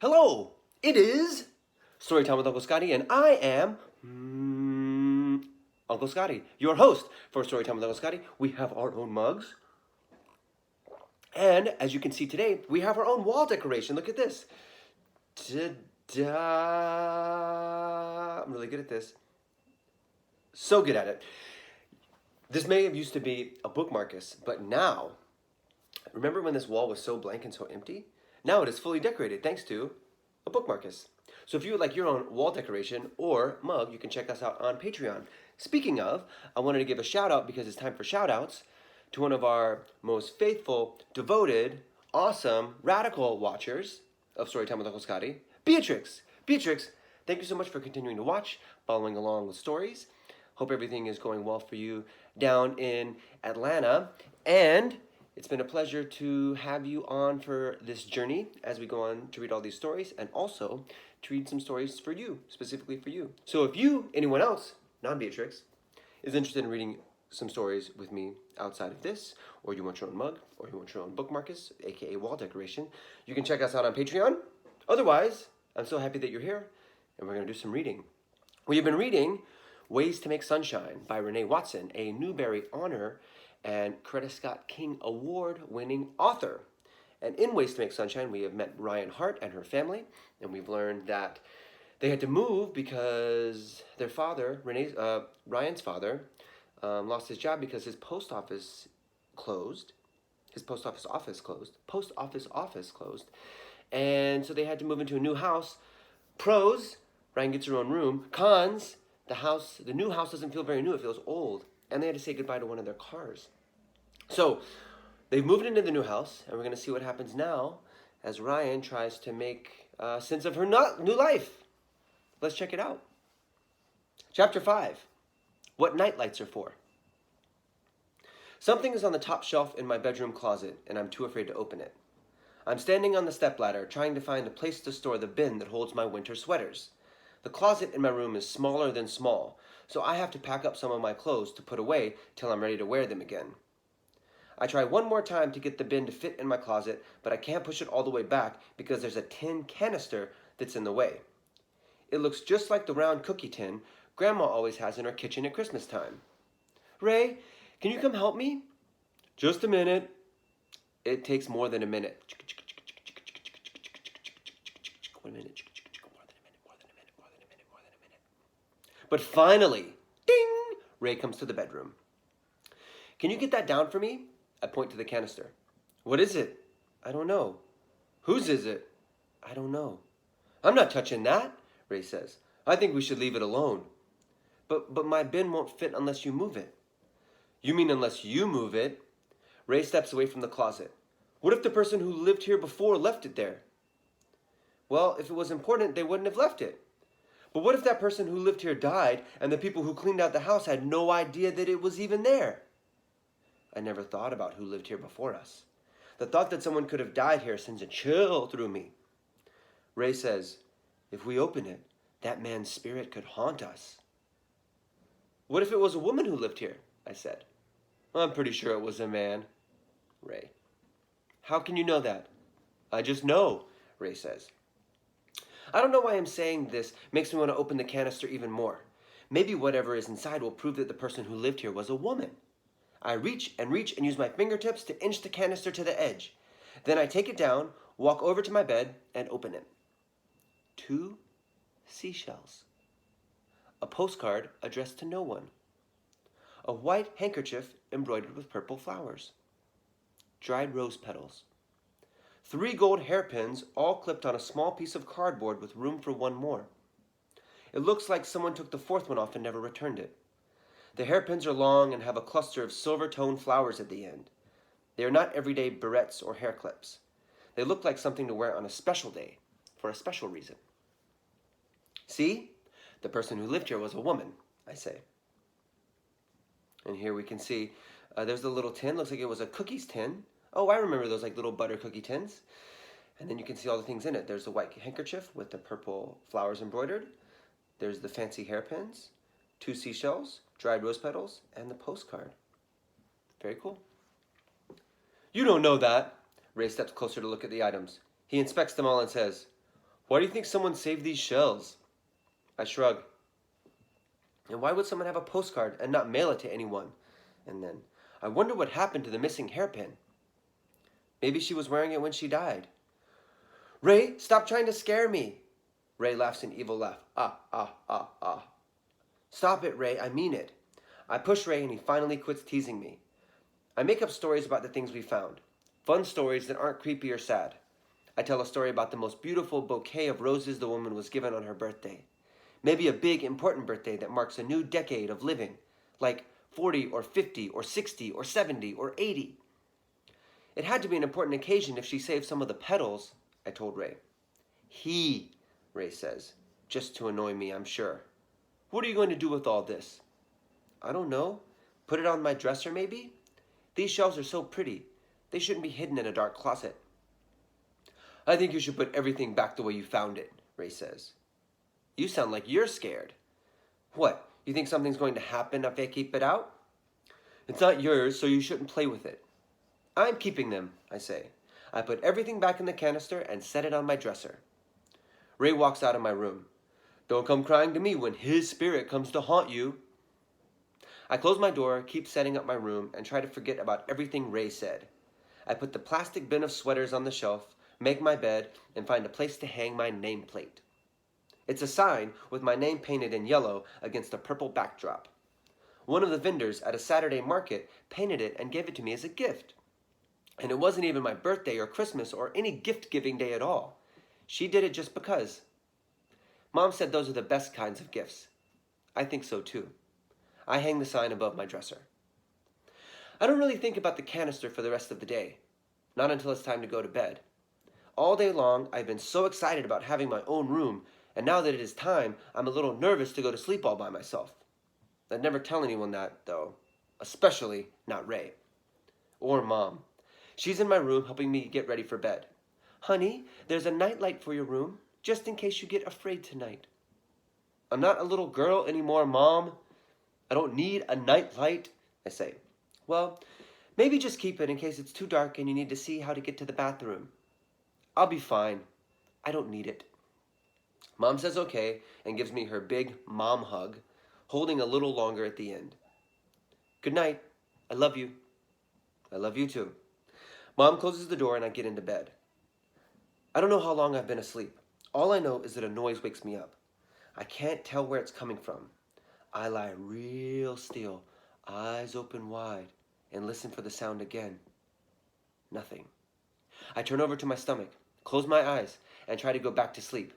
Hello, it is Storytime with Uncle Scotty, and I am Uncle Scotty, your host for Storytime with Uncle Scotty. We have our own mugs, and as you can see today, we have our own wall decoration. Look at this. Ta-da! I'm really good at this. So good at it. This may have used to be a bookmarkus, but now, remember when this wall was so blank and so empty? Now it is fully decorated thanks to a bookmarkus. So if you would like your own wall decoration or mug, you can check us out on Patreon. Speaking of, I wanted to give a shout out because it's time for shout outs to one of our most faithful, devoted, awesome, radical watchers of Storytime with Uncle Scotty, Beatrix. Beatrix, thank you so much for continuing to watch, following along with stories. Hope everything is going well for you down in Atlanta. And it's been a pleasure to have you on for this journey as we go on to read all these stories and also to read some stories for you, specifically for you. So if you, anyone else, non-Beatrix, is interested in reading some stories with me outside of this, or you want your own mug, or you want your own bookmarkus, aka wall decoration, you can check us out on Patreon. Otherwise, I'm so happy that you're here, and we're going to do some reading. We have been reading Ways to Make Sunshine by Renee Watson, a Newbery Honor and Coretta Scott King Award-winning author. And in Ways to Make Sunshine, we have met Ryan Hart and her family, and we've learned that they had to move because their father, Ryan's father, lost his job because his post office closed. His post office office closed. Post office office closed. And so they had to move into a new house. Pros, Ryan gets her own room. Cons, the new house doesn't feel very new, it feels old. And they had to say goodbye to one of their cars. So they've moved into the new house, and we're going to see what happens now as Ryan tries to make sense of her new life. Let's check it out. Chapter 5, What Nightlights Are For. Something is on the top shelf in my bedroom closet, and I'm too afraid to open it. I'm standing on the stepladder, trying to find a place to store the bin that holds my winter sweaters. The closet in my room is smaller than small, so I have to pack up some of my clothes to put away till I'm ready to wear them again. I try one more time to get the bin to fit in my closet, but I can't push it all the way back because there's a tin canister that's in the way. It looks just like the round cookie tin Grandma always has in her kitchen at Christmas time. Ray, can you come help me? Just a minute. It takes more than a minute. 1 minute. But finally, ding, Ray comes to the bedroom. Can you get that down for me? I point to the canister. What is it? I don't know. Whose is it? I don't know. I'm not touching that, Ray says. I think we should leave it alone. But my bin won't fit unless you move it. You mean unless you move it? Ray steps away from the closet. What if the person who lived here before left it there? Well, if it was important, they wouldn't have left it. But what if that person who lived here died and the people who cleaned out the house had no idea that it was even there? I never thought about who lived here before us. The thought that someone could have died here sends a chill through me. Ray says, if we open it, that man's spirit could haunt us. What if it was a woman who lived here? I said. I'm pretty sure it was a man. Ray. How can you know that? I just know, Ray says. I don't know why I'm saying this makes me want to open the canister even more. Maybe whatever is inside will prove that the person who lived here was a woman. I reach and use my fingertips to inch the canister to the edge. Then I take it down, walk over to my bed, and open it. 2 seashells. A postcard addressed to no one. A white handkerchief embroidered with purple flowers. Dried rose petals. 3 gold hairpins all clipped on a small piece of cardboard with room for 1 more. It looks like someone took the 4th one off and never returned it. The hairpins are long and have a cluster of silver-toned flowers at the end. They are not everyday barrettes or hair clips. They look like something to wear on a special day, for a special reason. See? The person who lived here was a woman, I say. And here we can see, there's the little tin. Looks like it was a cookies tin. Oh, I remember those like little butter cookie tins. And then you can see all the things in it. There's the white handkerchief with the purple flowers embroidered. There's the fancy hairpins, 2 seashells, dried rose petals, and the postcard. Very cool. You don't know that. Ray steps closer to look at the items. He inspects them all and says, Why do you think someone saved these shells? I shrug. And why would someone have a postcard and not mail it to anyone? And then, I wonder what happened to the missing hairpin. Maybe she was wearing it when she died. Ray, stop trying to scare me. Ray laughs an evil laugh. Ah, ah, ah, ah. Stop it, Ray, I mean it. I push Ray and he finally quits teasing me. I make up stories about the things we found. Fun stories that aren't creepy or sad. I tell a story about the most beautiful bouquet of roses the woman was given on her birthday. Maybe a big, important birthday that marks a new decade of living, like 40 or 50 or 60 or 70 or 80. It had to be an important occasion if she saved some of the petals, I told Ray. Ray says, just to annoy me, I'm sure. What are you going to do with all this? I don't know. Put it on my dresser, maybe? These shells are so pretty. They shouldn't be hidden in a dark closet. I think you should put everything back the way you found it, Ray says. You sound like you're scared. What, you think something's going to happen if I keep it out? It's not yours, so you shouldn't play with it. I'm keeping them, I say. I put everything back in the canister and set it on my dresser. Ray walks out of my room. Don't come crying to me when his spirit comes to haunt you. I close my door, keep setting up my room, and try to forget about everything Ray said. I put the plastic bin of sweaters on the shelf, make my bed, and find a place to hang my nameplate. It's a sign with my name painted in yellow against a purple backdrop. One of the vendors at a Saturday market painted it and gave it to me as a gift. And it wasn't even my birthday or Christmas or any gift-giving day at all. She did it just because. Mom said those are the best kinds of gifts. I think so too. I hang the sign above my dresser. I don't really think about the canister for the rest of the day. Not until it's time to go to bed. All day long, I've been so excited about having my own room, and now that it is time, I'm a little nervous to go to sleep all by myself. I'd never tell anyone that, though. Especially not Ray. Or Mom. She's in my room helping me get ready for bed. Honey, there's a nightlight for your room, just in case you get afraid tonight. I'm not a little girl anymore, Mom. I don't need a nightlight, I say. Well, maybe just keep it in case it's too dark and you need to see how to get to the bathroom. I'll be fine. I don't need it. Mom says okay and gives me her big mom hug, holding a little longer at the end. Good night. I love you. I love you too. Mom closes the door and I get into bed. I don't know how long I've been asleep. All I know is that a noise wakes me up. I can't tell where it's coming from. I lie real still, eyes open wide, and listen for the sound again. Nothing. I turn over to my stomach, close my eyes, and try to go back to sleep.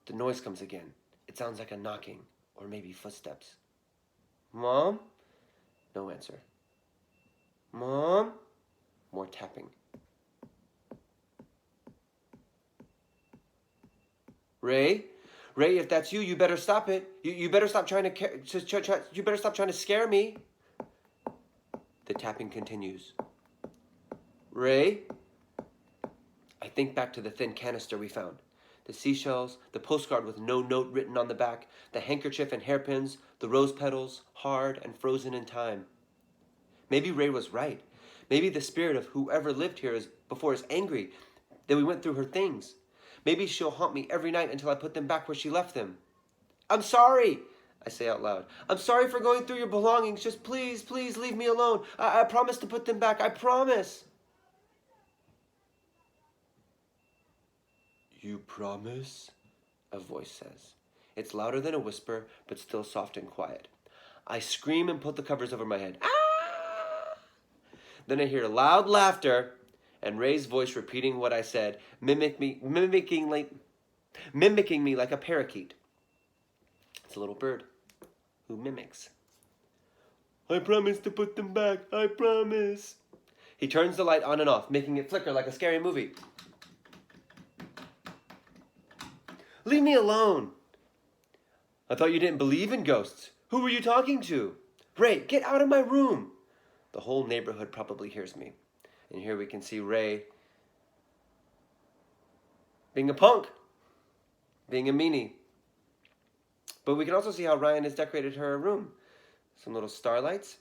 The noise comes again. It sounds like a knocking, or maybe footsteps. Mom? No answer. Mom? More tapping. Ray? Ray, if that's you, you better stop it. You better stop trying to you better stop trying to scare me. The tapping continues. Ray? I think back to the thin canister we found. The seashells, the postcard with no note written on the back, the handkerchief and hairpins, the rose petals, hard and frozen in time. Maybe Ray was right. Maybe the spirit of whoever lived here before is angry that we went through her things. Maybe she'll haunt me every night until I put them back where she left them. I'm sorry, I say out loud. I'm sorry for going through your belongings. Just please, please leave me alone. I promise to put them back. I promise. You promise? A voice says. It's louder than a whisper, but still soft and quiet. I scream and put the covers over my head. Ah! Then I hear loud laughter and Ray's voice repeating what I said, mimicking me like a parakeet. It's a little bird who mimics. I promise to put them back. I promise. He turns the light on and off, making it flicker like a scary movie. Leave me alone. I thought you didn't believe in ghosts. Who were you talking to? Ray, get out of my room. The whole neighborhood probably hears me. And here we can see Ray being a punk, being a meanie. But we can also see how Ryan has decorated her room. Some little starlights,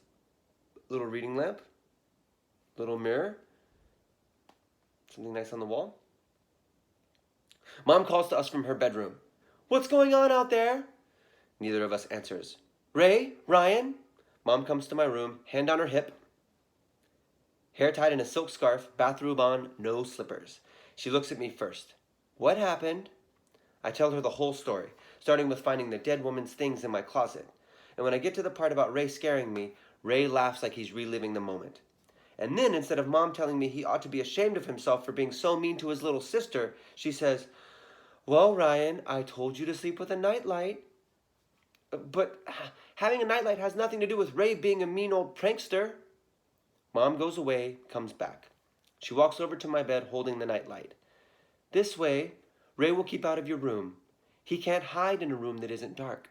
little reading lamp, little mirror, something nice on the wall. Mom calls to us from her bedroom. What's going on out there? Neither of us answers. Ray? Ryan? Mom comes to my room, hand on her hip, hair tied in a silk scarf, bathrobe on, no slippers. She looks at me first. What happened? I tell her the whole story, starting with finding the dead woman's things in my closet. And when I get to the part about Ray scaring me, Ray laughs like he's reliving the moment. And then, instead of Mom telling me he ought to be ashamed of himself for being so mean to his little sister, she says, well, Ryan, I told you to sleep with a nightlight. But having a nightlight has nothing to do with Ray being a mean old prankster. Mom goes away, comes back. She walks over to my bed holding the nightlight. This way, Ray will keep out of your room. He can't hide in a room that isn't dark.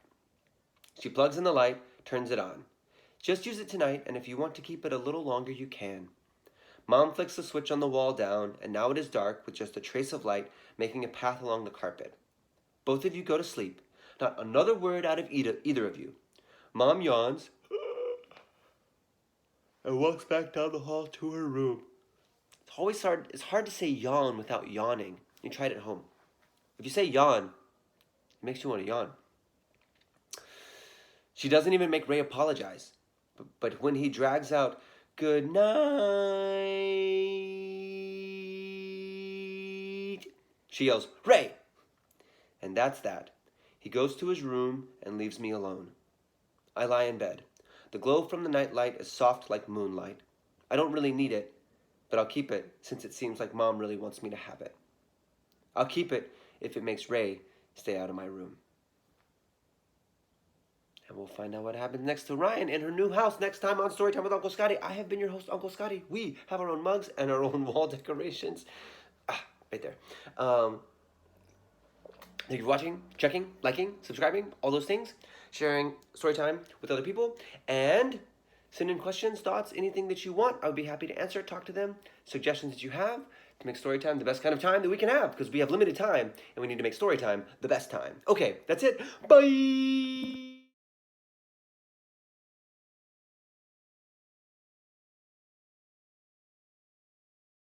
She plugs in the light, turns it on. Just use it tonight, and if you want to keep it a little longer, you can. Mom flicks the switch on the wall down, and now it is dark with just a trace of light making a path along the carpet. Both of you go to sleep. Not another word out of either of you. Mom yawns and walks back down the hall to her room. It's hard to say yawn without yawning. You try it at home. If you say yawn, it makes you want to yawn. She doesn't even make Ray apologize. But when he drags out, good night, she yells, Ray! And that's that. He goes to his room and leaves me alone. I lie in bed. The glow from the nightlight is soft like moonlight. I don't really need it, but I'll keep it since it seems like Mom really wants me to have it. I'll keep it if it makes Ray stay out of my room. And we'll find out what happens next to Ryan in her new house next time on Storytime with Uncle Scotty. I have been your host, Uncle Scotty. We have our own mugs and our own wall decorations. Right there. Thank you for watching, checking, liking, subscribing, all those things. Sharing Storytime with other people. And send in questions, thoughts, anything that you want. I would be happy to answer, talk to them. Suggestions that you have to make Storytime the best kind of time that we can have. Because we have limited time and we need to make Storytime the best time. Okay, that's it. Bye!